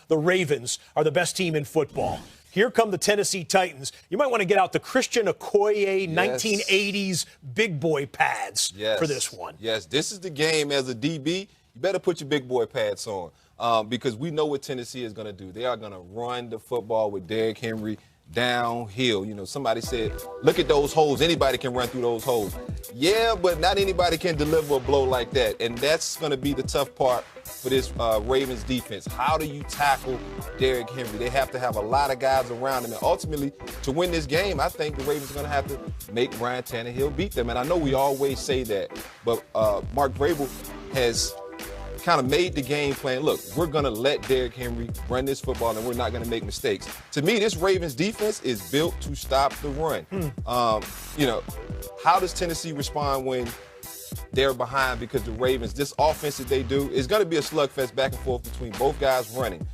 the Ravens are the best team in football. Here come the Tennessee Titans. You might want to get out the Christian Okoye 1980s big boy pads for this one. Yes, this is the game as a DB. You better put your big boy pads on because we know what Tennessee is going to do. They are going to run the football with Derrick Henry downhill. You know, somebody said, look at those holes. Anybody can run through those holes. Yeah, but not anybody can deliver a blow like that. And that's going to be the tough part for this Ravens defense. How do you tackle Derrick Henry? They have to have a lot of guys around him. And ultimately, to win this game, I think the Ravens are going to have to make Ryan Tannehill beat them. And I know we always say that, but Mark Vrabel has kind of made the game plan. Look, we're going to let Derrick Henry run this football, and we're not going to make mistakes. To me, this Ravens defense is built to stop the run. You know, how does Tennessee respond when they're behind? Because the Ravens, this offense that they do, is going to be a slugfest back and forth between both guys running.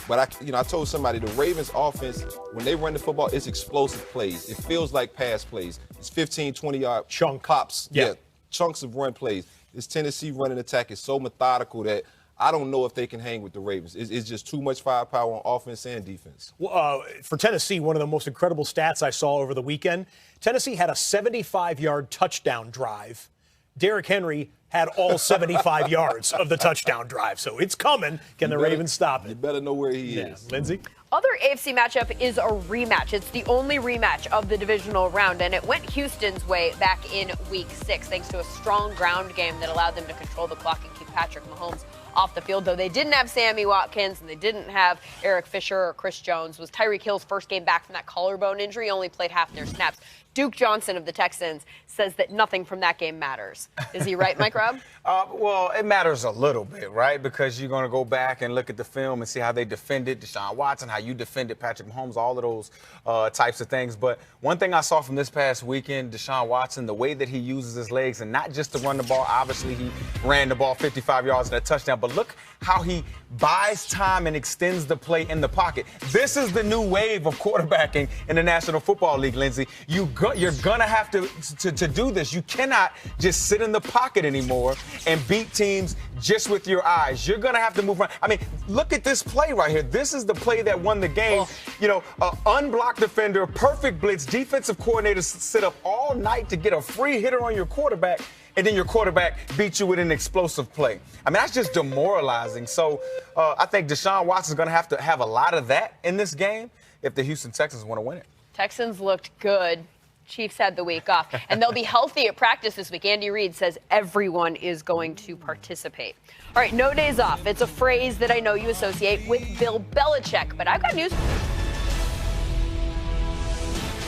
But I told somebody the Ravens offense, when they run the football, it's explosive plays. It feels like pass plays. It's 15, 20-yard chunk pops. Yeah, chunks of run plays. This Tennessee running attack is so methodical that I don't know if they can hang with the Ravens. It's just too much firepower on offense and defense. For Tennessee, one of the most incredible stats I saw over the weekend, Tennessee had a 75-yard touchdown drive. Derrick Henry had all 75 yards of the touchdown drive. So it's coming. Can the Ravens stop it? You better know where he is. Lindsay? Other AFC matchup is a rematch. It's the only rematch of the divisional round, and it went Houston's way back in Week 6 thanks to a strong ground game that allowed them to control the clock and keep Patrick Mahomes off the field. Though they didn't have Sammy Watkins and they didn't have Eric Fisher or Chris Jones. It was Tyreek Hill's first game back from that collarbone injury. He only played half their snaps. Duke Johnson of the Texans says that nothing from that game matters. Is he right, Mike Robb? Well, it matters a little bit, right? Because you're going to go back and look at the film and see how they defended Deshaun Watson, how you defended Patrick Mahomes, all of those types of things. But one thing I saw from this past weekend, Deshaun Watson, the way that he uses his legs, and not just to run the ball. Obviously, he ran the ball 55 yards and a touchdown. But look how he buys time and extends the play in the pocket. This is the new wave of quarterbacking in the National Football League, Lindsay. You're going to have to do this. You cannot just sit in the pocket anymore and beat teams just with your eyes. You're going to have to move around. I mean, look at this play right here. This is the play that won the game. You know, unblocked defender, perfect blitz, defensive coordinators sit up all night to get a free hitter on your quarterback, and then your quarterback beats you with an explosive play. I mean, that's just demoralizing. So I think Deshaun Watson's going to have a lot of that in this game if the Houston Texans want to win it. Texans looked good. Chiefs had the week off, and they'll be healthy at practice this week. Andy Reid says everyone is going to participate. All right, no days off. It's a phrase that I know you associate with Bill Belichick, but I've got news.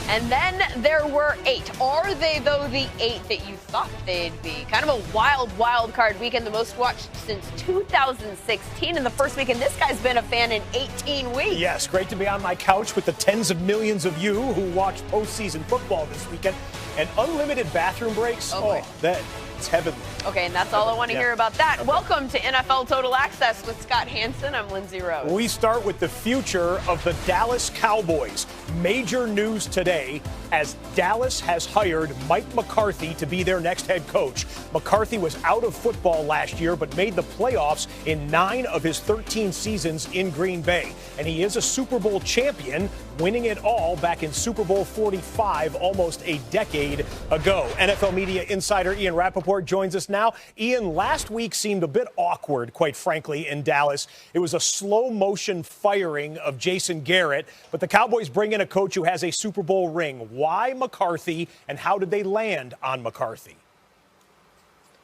And then there were 8. Are they, though, the 8 that you thought they'd be? Kind of a wild card weekend, the most watched since 2016. In the first weekend, this guy's been a fan in 18 weeks. Yes, great to be on my couch with the tens of millions of you who watch postseason football this weekend. And unlimited bathroom breaks, it's heavenly. Okay, and that's all I want to hear about that. Welcome to NFL Total Access with Scott Hansen. I'm Lindsay Rose. We start with the future of the Dallas Cowboys. Major news today as Dallas has hired Mike McCarthy to be their next head coach. McCarthy was out of football last year but made the playoffs in 9 of his 13 seasons in Green Bay. And he is a Super Bowl champion, winning it all back in Super Bowl 45 almost a decade ago. NFL media insider Ian Rappaport joins us now. Ian, last week seemed a bit awkward, quite frankly, in Dallas. It was a slow-motion firing of Jason Garrett, but the Cowboys bring in a coach who has a Super Bowl ring. Why McCarthy, and how did they land on McCarthy?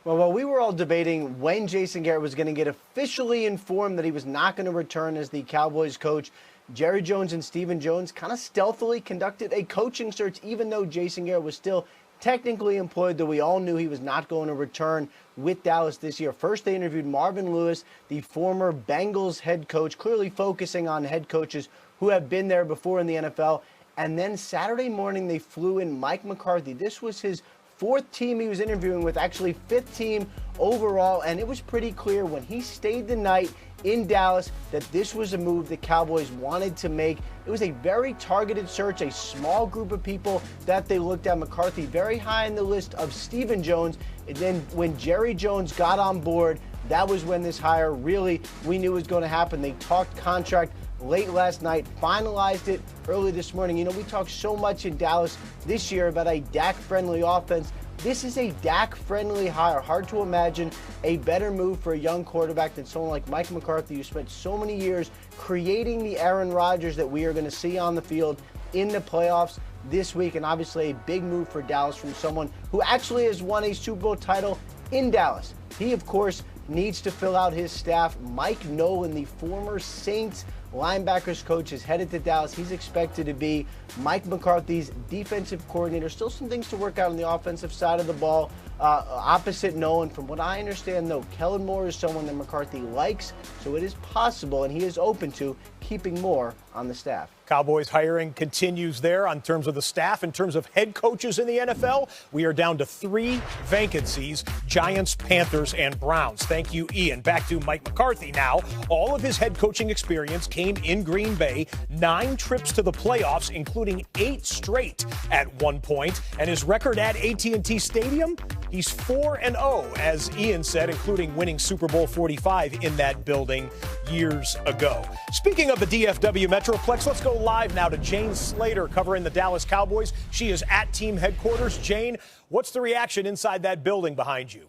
Well, while we were all debating when Jason Garrett was going to get officially informed that he was not going to return as the Cowboys coach, Jerry Jones and Stephen Jones kind of stealthily conducted a coaching search, even though Jason Garrett was still technically employed, though we all knew he was not going to return with Dallas this year. First, they interviewed Marvin Lewis, the former Bengals head coach, clearly focusing on head coaches who have been there before in the NFL. And then Saturday morning, they flew in Mike McCarthy. This was his 4th team he was interviewing with, actually 5th team overall. And it was pretty clear when he stayed the night in Dallas that this was a move the Cowboys wanted to make. It was a very targeted search, a small group of people that they looked at. McCarthy very high on the list of Stephen Jones. And then when Jerry Jones got on board, that was when this hire really we knew was going to happen. They talked contract late last night, finalized it early this morning. You know, we talked so much in Dallas this year about a Dak-friendly offense. This is a Dak-friendly hire. Hard to imagine a better move for a young quarterback than someone like Mike McCarthy, who spent so many years creating the Aaron Rodgers that we are going to see on the field in the playoffs this week. And obviously a big move for Dallas from someone who actually has won a Super Bowl title in Dallas. He, of course, needs to fill out his staff. Mike Nolan, the former Saints linebackers coach, is headed to Dallas. He's expected to be Mike McCarthy's defensive coordinator. Still some things to work out on the offensive side of the ball. Opposite Nolan, from what I understand, though, Kellen Moore is someone that McCarthy likes, so it is possible, and he is open to keeping Moore on the staff. Cowboys hiring continues there on terms of the staff. In terms of head coaches in the NFL, we are down to 3 vacancies: Giants, Panthers, and Browns. Thank you, Ian. Back to Mike McCarthy now. All of his head coaching experience came in Green Bay. 9 trips to the playoffs, including 8 straight at one point. And his record at AT&T Stadium, he's 4-0, as Ian said, including winning Super Bowl 45 in that building years ago. Speaking of the DFW Metroplex, let's go live now to Jane Slater covering the Dallas Cowboys. She is at team headquarters. Jane, what's the reaction inside that building behind you?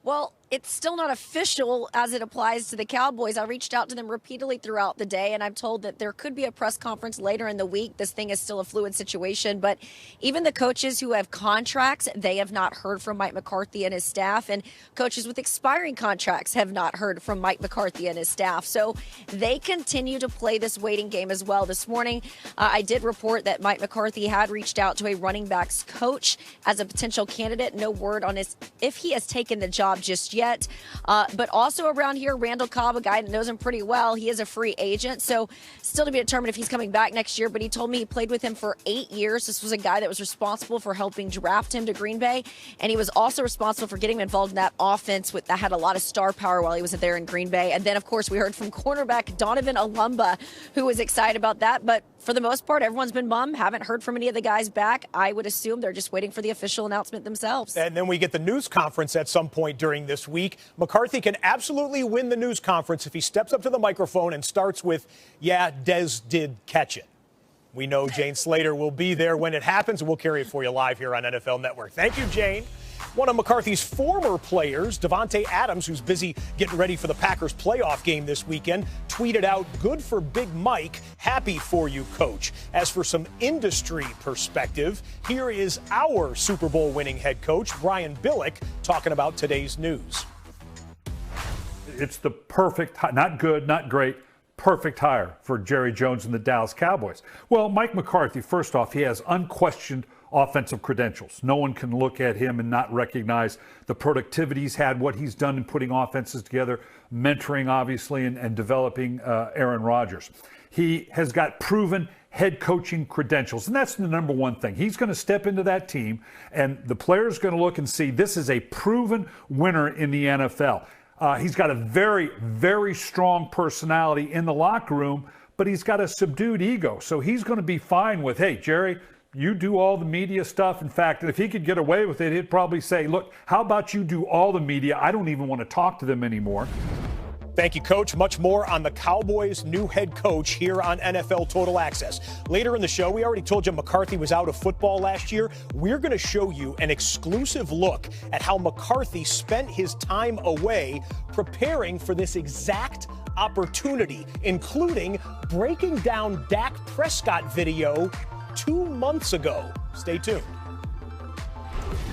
Well, it's still not official as it applies to the Cowboys. I reached out to them repeatedly throughout the day, and I'm told that there could be a press conference later in the week. This thing is still a fluid situation, but even the coaches who have contracts, they have not heard from Mike McCarthy and his staff, and coaches with expiring contracts have not heard from Mike McCarthy and his staff. So they continue to play this waiting game as well. This morning, I did report that Mike McCarthy had reached out to a running backs coach as a potential candidate. No word on if he has taken the job just yet. But also around here, Randall Cobb, a guy that knows him pretty well, he is a free agent, so still to be determined if he's coming back next year. But he told me he played with him for 8 years. This was a guy that was responsible for helping draft him to Green Bay, and he was also responsible for getting him involved in that offense that had a lot of star power while he was there in Green Bay. And then, of course, we heard from cornerback Donovan Alumba, who was excited about that. But for the most part, everyone's been bummed. Haven't heard from any of the guys back. I would assume they're just waiting for the official announcement themselves. And then we get the news conference at some point during this week. McCarthy can absolutely win the news conference if he steps up to the microphone and starts with, "Yeah, Dez did catch it." We know Jane Slater will be there when it happens, and we'll carry it for you live here on NFL Network. Thank you, Jane. One of McCarthy's former players, Devontae Adams, who's busy getting ready for the Packers playoff game this weekend, tweeted out, "Good for Big Mike. Happy for you, Coach." As for some industry perspective, here is our Super Bowl winning head coach, Brian Billick, talking about today's news. It's the perfect, not good, not great, perfect hire for Jerry Jones and the Dallas Cowboys. Well, Mike McCarthy, first off, he has unquestioned offensive credentials. No one can look at him and not recognize the productivity he's had, what he's done in putting offenses together, mentoring, obviously, and developing Aaron Rodgers. He has got proven head coaching credentials, and that's the number one thing. He's going to step into that team, and the players are going to look and see this is a proven winner in the NFL. He's got a very, very strong personality in the locker room, but he's got a subdued ego. So he's going to be fine with, "Hey, Jerry, you do all the media stuff." In fact, if he could get away with it, he'd probably say, "Look, how about you do all the media? I don't even want to talk to them anymore." Thank you, Coach. Much more on the Cowboys' new head coach here on NFL Total Access. Later in the show, we already told you McCarthy was out of football last year. We're going to show you an exclusive look at how McCarthy spent his time away preparing for this exact opportunity, including breaking down Dak Prescott video 2 months ago. Stay tuned.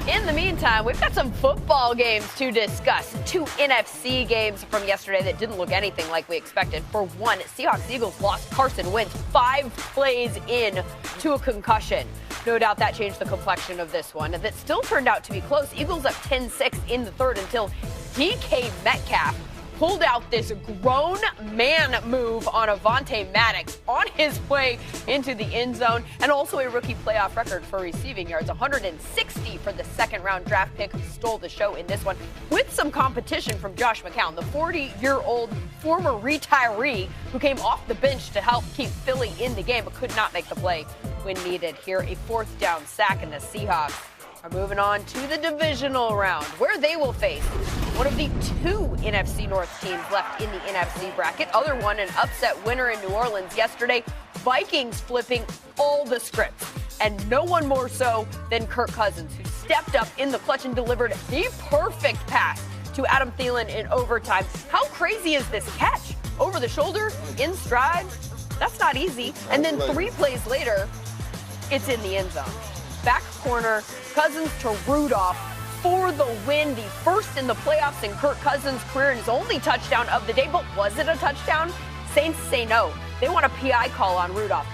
In the meantime, we've got some football games to discuss. 2 NFC games from yesterday that didn't look anything like we expected. For one, Seahawks-Eagles lost Carson Wentz 5 plays in to a concussion. No doubt that changed the complexion of this one. That still turned out to be close. Eagles up 10-6 in the third until DK Metcalf pulled out this grown man move on Avonte Maddox on his way into the end zone, and also a rookie playoff record for receiving yards. 160 for the second-round draft pick who stole the show in this one, with some competition from Josh McCown, the 40-year-old former retiree who came off the bench to help keep Philly in the game but could not make the play when needed. Here, a 4th down sack, and the Seahawks are moving on to the divisional round, where they will face one of the 2 NFC North teams left in the NFC bracket. Other one, an upset winner in New Orleans yesterday. Vikings flipping all the scripts. And no one more so than Kirk Cousins, who stepped up in the clutch and delivered the perfect pass to Adam Thielen in overtime. How crazy is this catch? Over the shoulder, in stride? That's not easy. And then 3 plays later, it's in the end zone. Back corner, Cousins to Rudolph for the win. The first in the playoffs in Kirk Cousins' career and his only touchdown of the day. But was it a touchdown? Saints say no. They want a PI call on Rudolph.